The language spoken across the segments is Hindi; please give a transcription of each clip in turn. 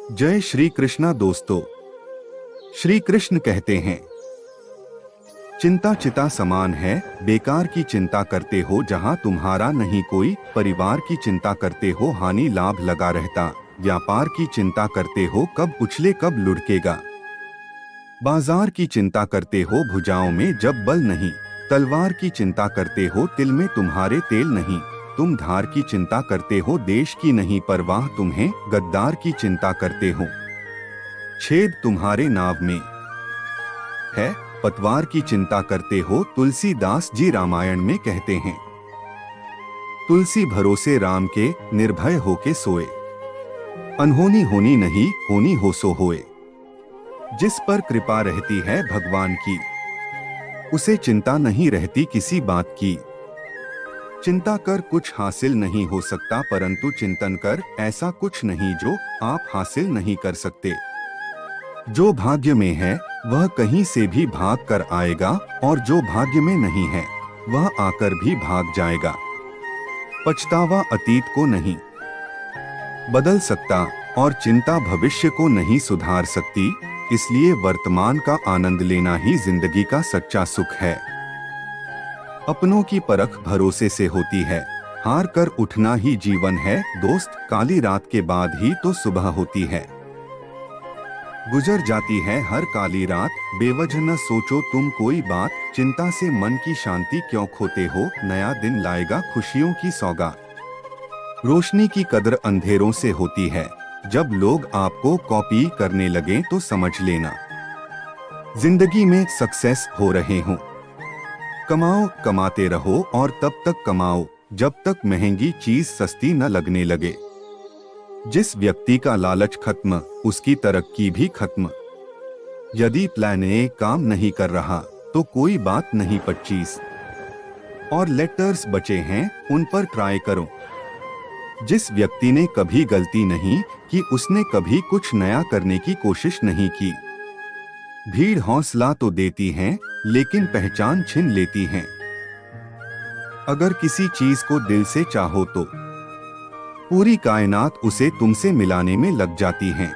जय श्री कृष्णा दोस्तों। श्री कृष्ण कहते हैं, चिंता चिता समान है, बेकार की चिंता करते हो जहां तुम्हारा नहीं कोई, परिवार की चिंता करते हो हानि लाभ लगा रहता, व्यापार की चिंता करते हो कब उछले कब लुढ़केगा, बाजार की चिंता करते हो भुजाओं में जब बल नहीं, तलवार की चिंता करते हो तिल में तुम्हारे तेल नहीं, तुम धार की चिंता करते हो देश की नहीं परवाह तुम्हें, गद्दार की चिंता करते हो छेद तुम्हारे नाव में है, पतवार की चिंता करते हो तुलसीदास जी रामायण में कहते हैं। तुलसी भरोसे राम के निर्भय होके सोए, अनहोनी होनी नहीं होनी हो सो होए, जिस पर कृपा रहती है भगवान की, उसे चिंता नहीं रहती किसी बात की। चिंता कर कुछ हासिल नहीं हो सकता, परंतु चिंतन कर ऐसा कुछ नहीं जो आप हासिल नहीं कर सकते। जो भाग्य में है वह कहीं से भी भाग कर आएगा, और जो भाग्य में नहीं है वह आकर भी भाग जाएगा। पछतावा अतीत को नहीं बदल सकता और चिंता भविष्य को नहीं सुधार सकती, इसलिए वर्तमान का आनंद लेना ही जिंदगी का सच्चा सुख है। अपनों की परख भरोसे से होती है, हार कर उठना ही जीवन है दोस्त, काली रात के बाद ही तो सुबह होती है। गुजर जाती है हर काली रात, बेवजह न सोचो तुम कोई बात, चिंता से मन की शांति क्यों खोते हो, नया दिन लाएगा खुशियों की सौगात। रोशनी की कदर अंधेरों से होती है, जब लोग आपको कॉपी करने लगे तो समझ लेना जिंदगी में सक्सेस हो रहे हो। कमाओ कमाते रहो और तब तक कमाओ जब तक महंगी चीज सस्ती न लगने लगे। जिस व्यक्ति का लालच खत्म उसकी तरक्की भी खत्म। यदि प्लान ए काम नहीं कर रहा तो कोई बात नहीं, 25 और लेटर्स बचे हैं उन पर ट्राई करो। जिस व्यक्ति ने कभी गलती नहीं की उसने कभी कुछ नया करने की कोशिश नहीं की। भीड़ हौसला तो देती है लेकिन पहचान छीन लेती है। अगर किसी चीज को दिल से चाहो तो पूरी कायनात उसे तुमसे मिलाने में लग जाती है।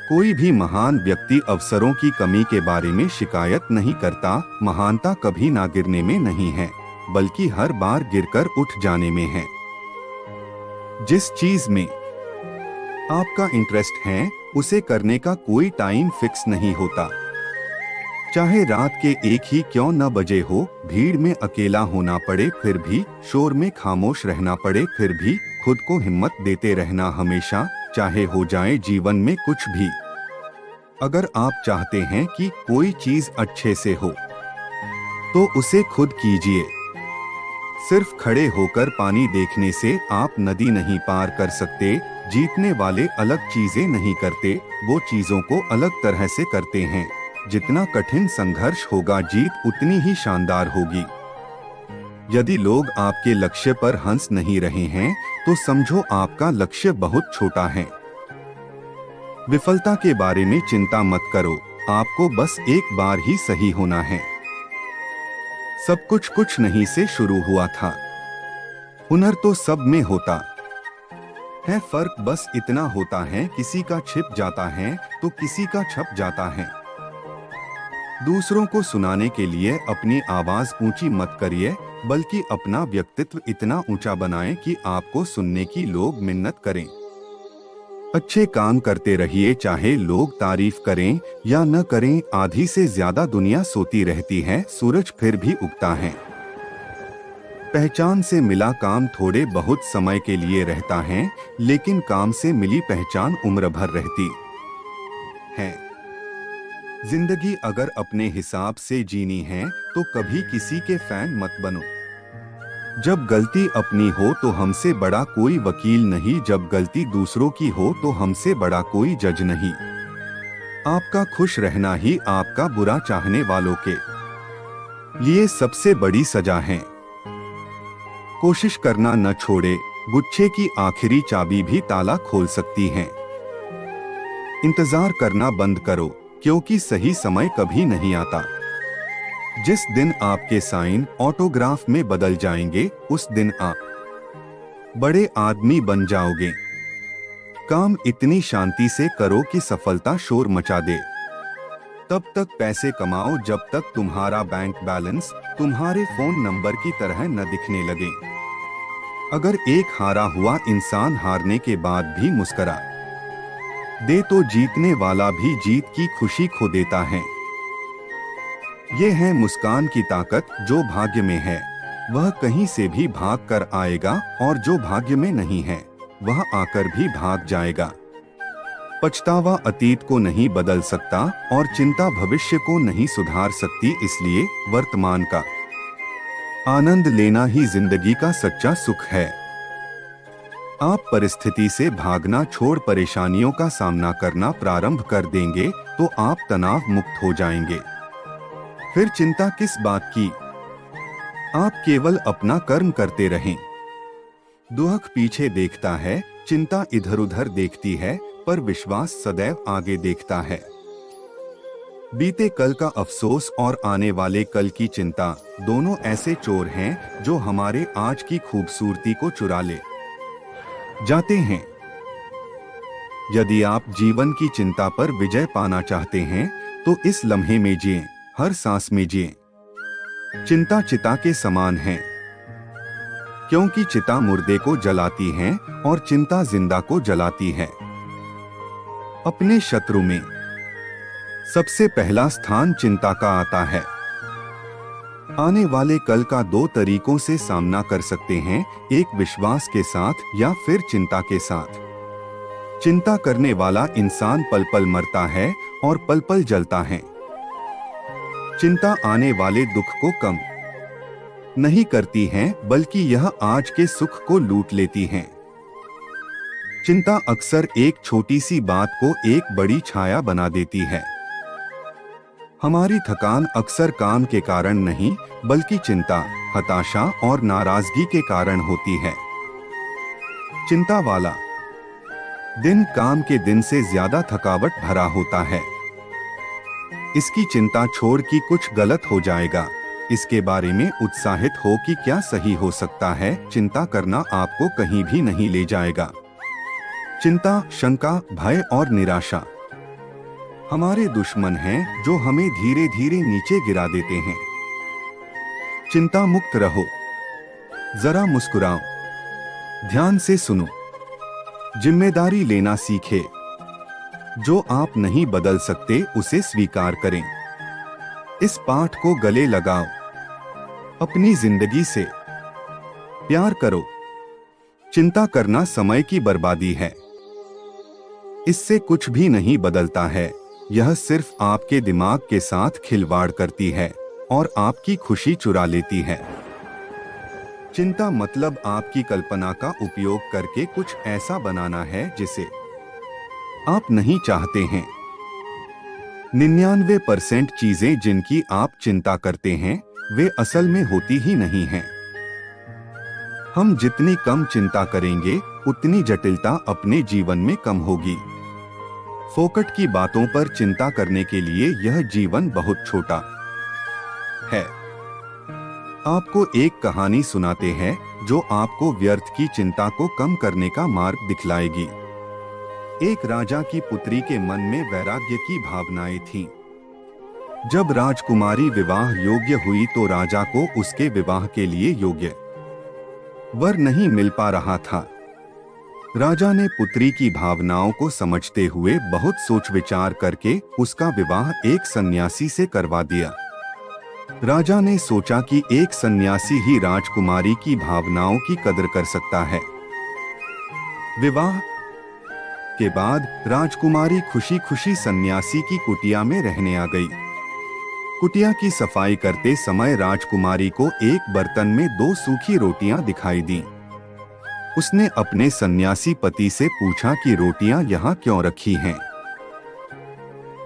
कोई भी महान व्यक्ति अवसरों की कमी के बारे में शिकायत नहीं करता, महानता कभी ना गिरने में नहीं है बल्कि हर बार गिरकर उठ जाने में है। जिस चीज में आपका इंटरेस्ट है उसे करने का कोई टाइम फिक्स नहीं होता, चाहे रात के एक ही क्यों न बजे हो, भीड़ में अकेला होना पड़े फिर भी, शोर में खामोश रहना पड़े फिर भी, खुद को हिम्मत देते रहना हमेशा, चाहे हो जाए जीवन में कुछ भी। अगर आप चाहते हैं कि कोई चीज अच्छे से हो तो उसे खुद कीजिए। सिर्फ खड़े होकर पानी देखने से आप नदी नहीं पार कर सकते। जीतने वाले अलग चीजें नहीं करते, वो चीजों को अलग तरह से करते हैं। जितना कठिन संघर्ष होगा जीत उतनी ही शानदार होगी। यदि लोग आपके लक्ष्य पर हंस नहीं रहे हैं तो समझो आपका लक्ष्य बहुत छोटा है। विफलता के बारे में चिंता मत करो, आपको बस एक बार ही सही होना है। सब कुछ नहीं से शुरू हुआ था, हुनर तो सब में होता है, फर्क बस इतना होता है किसी का छिप जाता है तो किसी का छप जाता है। दूसरों को सुनाने के लिए अपनी आवाज ऊंची मत करिए, बल्कि अपना व्यक्तित्व इतना ऊंचा बनाएं कि आपको सुनने की लोग मिन्नत करें। अच्छे काम करते रहिए, चाहे लोग तारीफ करें या न करें। आधी से ज्यादा दुनिया सोती रहती है, सूरज फिर भी उगता है। पहचान से मिला काम थोड़े बहुत समय के लिए रहता है, लेकिन काम से मिली पहचान उम्र भर रहती है। जिंदगी अगर अपने हिसाब से जीनी है तो कभी किसी के फैन मत बनो। जब गलती अपनी हो तो हमसे बड़ा कोई वकील नहीं, जब गलती दूसरों की हो तो हमसे बड़ा कोई जज नहीं। आपका खुश रहना ही आपका बुरा चाहने वालों के लिए सबसे बड़ी सजा है। कोशिश करना न छोड़े, गुच्छे की आखिरी चाबी भी ताला खोल सकती है। इंतजार करना बंद करो, क्योंकि सही समय कभी नहीं आता। जिस दिन आपके साइन ऑटोग्राफ में बदल जाएंगे उस दिन आप बड़े आदमी बन जाओगे। काम इतनी शांति से करो कि सफलता शोर मचा दे। तब तक पैसे कमाओ जब तक तुम्हारा बैंक बैलेंस तुम्हारे फोन नंबर की तरह न दिखने लगे। अगर एक हारा हुआ इंसान हारने के बाद भी मुस्कुरा दे तो जीतने वाला भी जीत की खुशी खो देता है। ये है मुस्कान की ताकत। जो भाग्य में है वह कहीं से भी भाग कर आएगा, और जो भाग्य में नहीं है वह आकर भी भाग जाएगा। पछतावा अतीत को नहीं बदल सकता और चिंता भविष्य को नहीं सुधार सकती, इसलिए वर्तमान का आनंद लेना ही जिंदगी का सच्चा सुख है। आप परिस्थिति से भागना छोड़ परेशानियों का सामना करना प्रारंभ कर देंगे तो आप तनाव मुक्त हो जाएंगे। फिर चिंता किस बात की? आप केवल अपना कर्म करते रहें। दुख पीछे देखता है, चिंता इधर उधर देखती है, पर विश्वास सदैव आगे देखता है। बीते कल का अफसोस और आने वाले कल की चिंता दोनों ऐसे चोर हैं जो हमारे आज की खूबसूरती को चुरा ले जाते हैं। यदि आप जीवन की चिंता पर विजय पाना चाहते हैं तो इस लम्हे में जिएं, हर सांस में जिएं। चिंता चिता के समान है, क्योंकि चिता मुर्दे को जलाती है और चिंता जिंदा को जलाती है। अपने शत्रु में सबसे पहला स्थान चिंता का आता है। आने वाले कल का दो तरीकों से सामना कर सकते हैं, एक विश्वास के साथ या फिर चिंता के साथ। चिंता करने वाला इंसान पल पल मरता है और पल पल जलता है। चिंता आने वाले दुख को कम नहीं करती है, बल्कि यह आज के सुख को लूट लेती है। चिंता अक्सर एक छोटी सी बात को एक बड़ी छाया बना देती है। हमारी थकान अक्सर काम के कारण नहीं, बल्कि चिंता, हताशा और नाराजगी के कारण होती है। चिंता वाला दिन काम के दिन से ज्यादा थकावट भरा होता है। इसकी चिंता छोड़ कि कुछ गलत हो जाएगा, इसके बारे में उत्साहित हो कि क्या सही हो सकता है। चिंता करना आपको कहीं भी नहीं ले जाएगा। चिंता, शंका, भय और निराशा हमारे दुश्मन हैं जो हमें धीरे धीरे नीचे गिरा देते हैं। चिंता मुक्त रहो, जरा मुस्कुराओ, ध्यान से सुनो, जिम्मेदारी लेना सीखे। जो आप नहीं बदल सकते उसे स्वीकार करें। इस पाठ को गले लगाओ। अपनी जिंदगी से प्यार करो। चिंता करना समय की बर्बादी है। इससे कुछ भी नहीं बदलता है। यह सिर्फ आपके दिमाग के साथ खिलवाड़ करती है और आपकी खुशी चुरा लेती है। चिंता मतलब आपकी कल्पना का उपयोग करके कुछ ऐसा बनाना है जिसे आप नहीं चाहते हैं। 99% चीजें जिनकी आप चिंता करते हैं वे असल में होती ही नहीं हैं। हम जितनी कम चिंता करेंगे उतनी जटिलता अपने जीवन में कम होगी। फोकट की बातों पर चिंता करने के लिए यह जीवन बहुत छोटा है। आपको एक कहानी सुनाते हैं जो आपको व्यर्थ की चिंता को कम करने का मार्ग दिखलाएगी। एक राजा की पुत्री के मन में वैराग्य की भावनाएं थीं। जब राजकुमारी विवाह योग्य हुई तो राजा को उसके विवाह के लिए योग्य वर नहीं मिल पा रहा था। राजा ने पुत्री की भावनाओं को समझते हुए बहुत सोच विचार करके उसका विवाह एक सन्यासी से करवा दिया। राजा ने सोचा कि एक सन्यासी ही राजकुमारी की भावनाओं की कदर कर सकता है। विवाह के बाद राजकुमारी खुशी खुशी सन्यासी की कुटिया में रहने आ गई। कुटिया की सफाई करते समय राजकुमारी को एक बर्तन में 2 सूखी रोटियां दिखाई दी। उसने अपने सन्यासी पति से पूछा कि रोटियां यहाँ क्यों रखी हैं?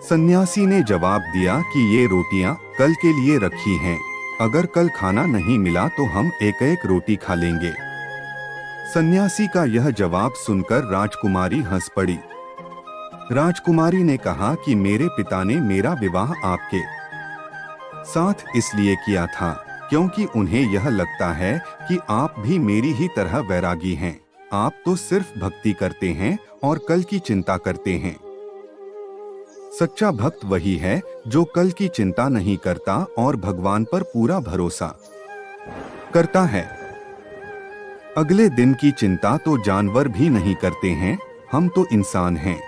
सन्यासी ने जवाब दिया कि ये रोटियां कल के लिए रखी हैं। अगर कल खाना नहीं मिला तो हम एक एक रोटी खा लेंगे। सन्यासी का यह जवाब सुनकर राजकुमारी हंस पड़ी। राजकुमारी ने कहा कि मेरे पिता ने मेरा विवाह आपके साथ इसलिए किया था क्योंकि उन्हें यह लगता है कि आप भी मेरी ही तरह वैरागी हैं। आप तो सिर्फ भक्ति करते हैं और कल की चिंता करते हैं। सच्चा भक्त वही है जो कल की चिंता नहीं करता और भगवान पर पूरा भरोसा करता है। अगले दिन की चिंता तो जानवर भी नहीं करते हैं, हम तो इंसान हैं।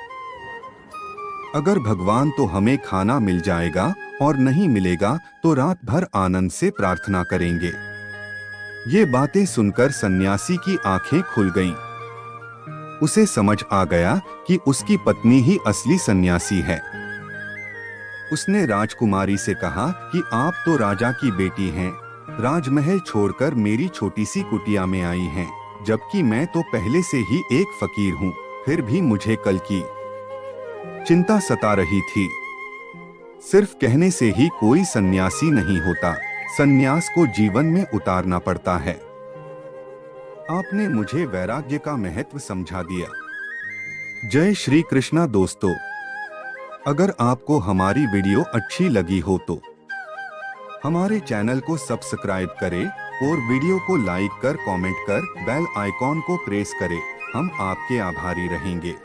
अगर भगवान तो हमें खाना मिल जाएगा और नहीं मिलेगा तो रात भर आनंद से प्रार्थना करेंगे। ये बातें सुनकर सन्यासी की आंखें खुल गईं। उसे समझ आ गया कि उसकी पत्नी ही असली सन्यासी है। उसने राजकुमारी से कहा कि आप तो राजा की बेटी हैं, राजमहल छोड़कर मेरी छोटी सी कुटिया में आई हैं, जबकि मैं तो पहले से ही एक फकीर हूँ। फिर भी मुझे कल की चिंता सता रही थी। सिर्फ कहने से ही कोई सन्यासी नहीं होता, सन्यास को जीवन में उतारना पड़ता है। आपने मुझे वैराग्य का महत्व समझा दिया। जय श्री कृष्णा दोस्तों, अगर आपको हमारी वीडियो अच्छी लगी हो तो हमारे चैनल को सब्सक्राइब करें और वीडियो को लाइक कर कमेंट कर बेल आइकॉन को प्रेस करें। हम आपके आभारी रहेंगे।